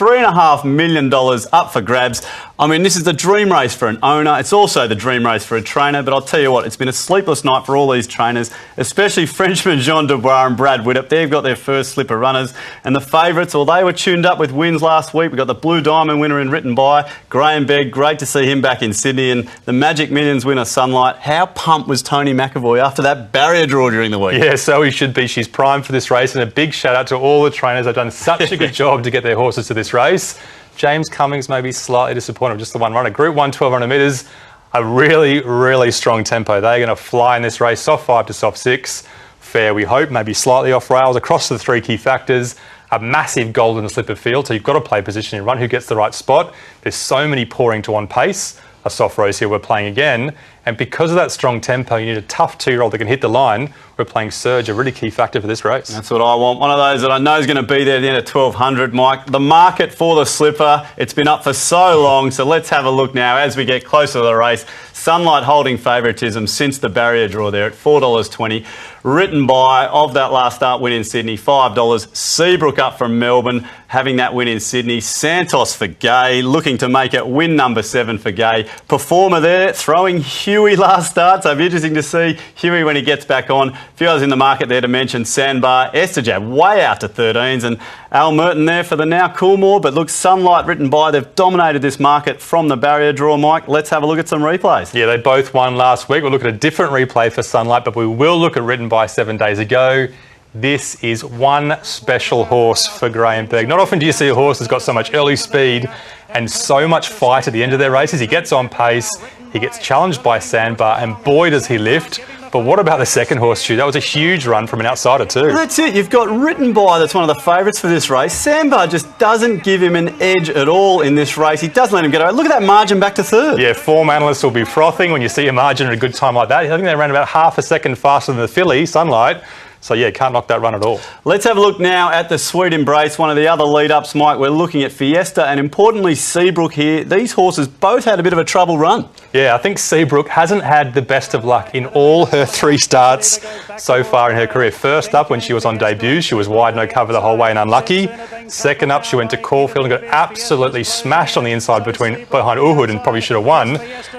$3.5 million up for grabs. I mean, this is the dream race for an owner. It's also the dream race for a trainer. But I'll tell you what, it's been a sleepless night for all these trainers, especially Frenchman Jean Dubois and Brad Widdop. They've got their first slipper runners. And the favourites, well, they were tuned up with wins last week. We got the Blue Diamond winner in Written By, Graham Begg. Great to see him back in Sydney. And the Magic Millions winner, Sunlight. How pumped was Tony McAvoy after that barrier draw during the week? Yeah, so he should be. She's primed for this race. And a big shout out to all the trainers. They've done such a good job to get their horses to this race. James Cummings may be slightly disappointed with just the one runner. Group 1, 1,200 metres, a really, really strong tempo. They're going to fly in this race, soft 5 to soft 6. Fair, we hope, maybe slightly off rails across the 3 key factors. A massive golden slipper field, so you've got to play position and run. Who gets the right spot? There's so many pouring to one pace. A soft race here we're playing again. And because of that strong tempo, you need a tough 2-year-old that can hit the line. We're playing Surge, a really key factor for this race. That's what I want. One of those that I know is going to be there at the end of 1,200, Mike. The market for the slipper, it's been up for so long, so let's have a look now as we get closer to the race. Sunlight holding favouritism since the barrier draw there at $4.20. Written By, of that last start win in Sydney, $5. Seabrook up from Melbourne, having that win in Sydney. Santos for Gay, looking to make it win number 7 for Gay. Performer there, throwing Huey last start, so it'll be interesting to see Huey when he gets back on. A few others in the market there to mention: Sandbar, Estajab way out to 13s, and Al Merton there for the now Coolmore. But look, Sunlight, Written By, they've dominated this market from the barrier draw, Mike. Let's have a look at some replays. Yeah, they both won last week. We'll look at a different replay for Sunlight, but we will look at Written By 7 days ago. This is one special horse for Graham Begg. Not often do you see a horse that's got so much early speed and so much fight at the end of their races. He gets on pace, he gets challenged by Sandbar, and boy does he lift. But what about the second horse, Stu? That was a huge run from an outsider too. Well, that's it. You've got Written By, that's one of the favourites for this race. Sandbar just doesn't give him an edge at all in this race. He doesn't let him get away. Look at that margin back to third. Yeah, form analysts will be frothing when you see a margin at a good time like that. I think they ran about half a second faster than the filly, Sunlight. So, yeah, can't knock that run at all. Let's have a look now at the Sweet Embrace, one of the other lead-ups, Mike. We're looking at Fiesta and, importantly, Seabrook here. These horses both had a bit of a trouble run. Yeah, I think Seabrook hasn't had the best of luck in all her 3 starts so far in her career. First up, when she was on debut, she was wide, no cover the whole way and unlucky. Second up, she went to Caulfield and got absolutely smashed on the inside behind Uhud and probably should have won.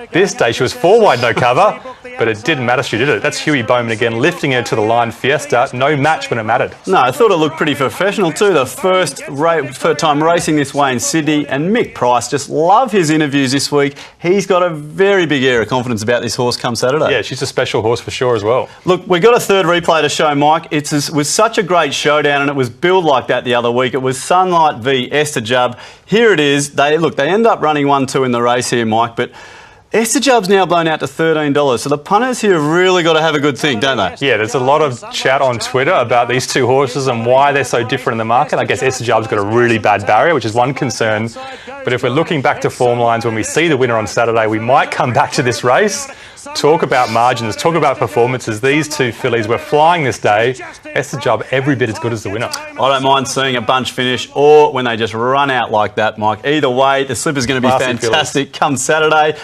This day, she was 4 wide, no cover, but it didn't matter, she did it. That's Huey Bowman again, lifting her to the line. Fiesta, no match when it mattered. No, I thought it looked pretty professional too. The first time racing this way in Sydney. And Mick Price, just love his interviews this week. He's got a very big air of confidence about this horse come Saturday. Yeah, she's a special horse for sure as well. Look, we've got a third replay to show, Mike. It was such a great showdown, and it was billed like that the other week. It was Sunlight v Estajab. Here it is. They end up running 1-2 in the race here, Mike, but Estajab's now blown out to $13, so the punters here have really got to have a good think, don't they? Yeah, there's a lot of chat on Twitter about these two horses and why they're so different in the market. I guess Estajab's got a really bad barrier, which is one concern. But if we're looking back to form lines, when we see the winner on Saturday, we might come back to this race, talk about margins, talk about performances. These two fillies were flying this day. Estajab every bit as good as the winner. I don't mind seeing a bunch finish or when they just run out like that, Mike. Either way, the slipper's going to be fantastic come Saturday.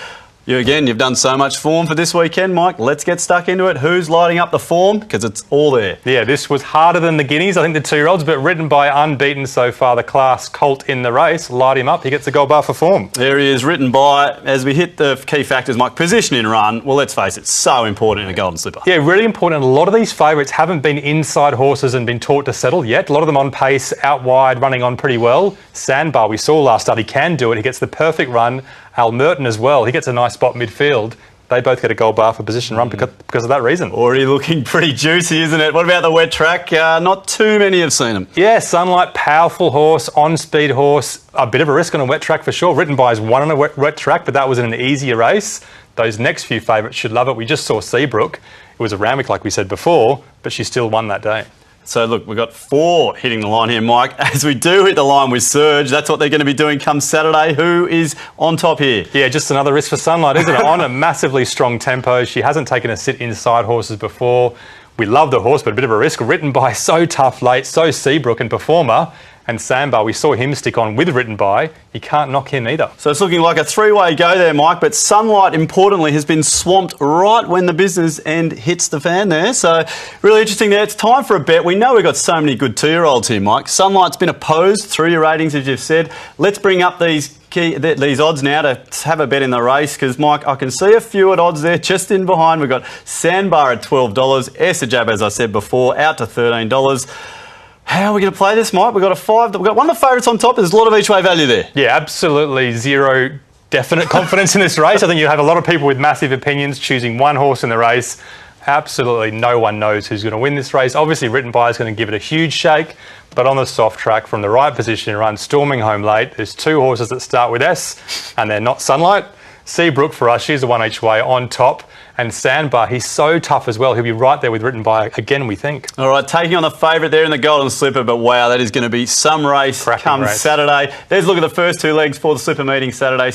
You've done so much form for this weekend, Mike. Let's get stuck into it. Who's lighting up the form? Because it's all there. Yeah, this was harder than the Guineas. I think the 2-year-olds, but Written By unbeaten so far. The class colt in the race. Light him up. He gets a gold bar for form. There he is, Written By. As we hit the key factors, Mike, position in run. Well, let's face it, so important in a golden slipper. Yeah, really important. A lot of these favourites haven't been inside horses and been taught to settle yet. A lot of them on pace, out wide, running on pretty well. Sandbar, we saw last start, he can do it. He gets the perfect run. Al Merton as well. He gets a nice spot midfield. They both get a gold bar for position run because of that reason. Already looking pretty juicy, isn't it? What about the wet track? Not too many have seen them. Yeah, Sunlight, powerful horse, on-speed horse. A bit of a risk on a wet track for sure. Written By has won on a wet track, but that was in an easier race. Those next few favourites should love it. We just saw Seabrook. It was a Ramick, like we said before, but she still won that day. So, look, we've got 4 hitting the line here, Mike. As we do hit the line with Surge, that's what they're going to be doing come Saturday. Who is on top here? Yeah, just another risk for Sunlight, isn't it? On a massively strong tempo. She hasn't taken a sit inside horses before. We love the horse, but a bit of a risk. Written By so tough late, so Seabrook and Performer. And Sandbar, we saw him stick on with Written By. You can't knock him either. So it's looking like a three-way go there, Mike, but Sunlight, importantly, has been swamped right when the business end hits the fan there. So really interesting there. It's time for a bet. We know we've got so many good two-year-olds here, Mike. Sunlight's been opposed through your ratings, as you've said. Let's bring up these odds now to have a bet in the race, because, Mike, I can see a few at odds there just in behind. We've got Sandbar at $12, Essajab, as I said before, out to $13. How are we going to play this, Mike? We've got we've got one of the favourites on top. There's a lot of each way value there. Yeah, absolutely zero definite confidence in this race. I think you have a lot of people with massive opinions choosing one horse in the race. Absolutely no one knows who's going to win this race. Obviously, Written By is going to give it a huge shake, but on the soft track from the right position, run storming home late. There's two horses that start with S, and they're not Sunlight. Seabrook for us, she's the one each way on top. And Sandbar, he's so tough as well. He'll be right there with Written By again, we think. All right, taking on the favourite there in the Golden Slipper, but wow, that is going to be some race come Saturday. There's a look at the first two legs for the Slipper meeting Saturday.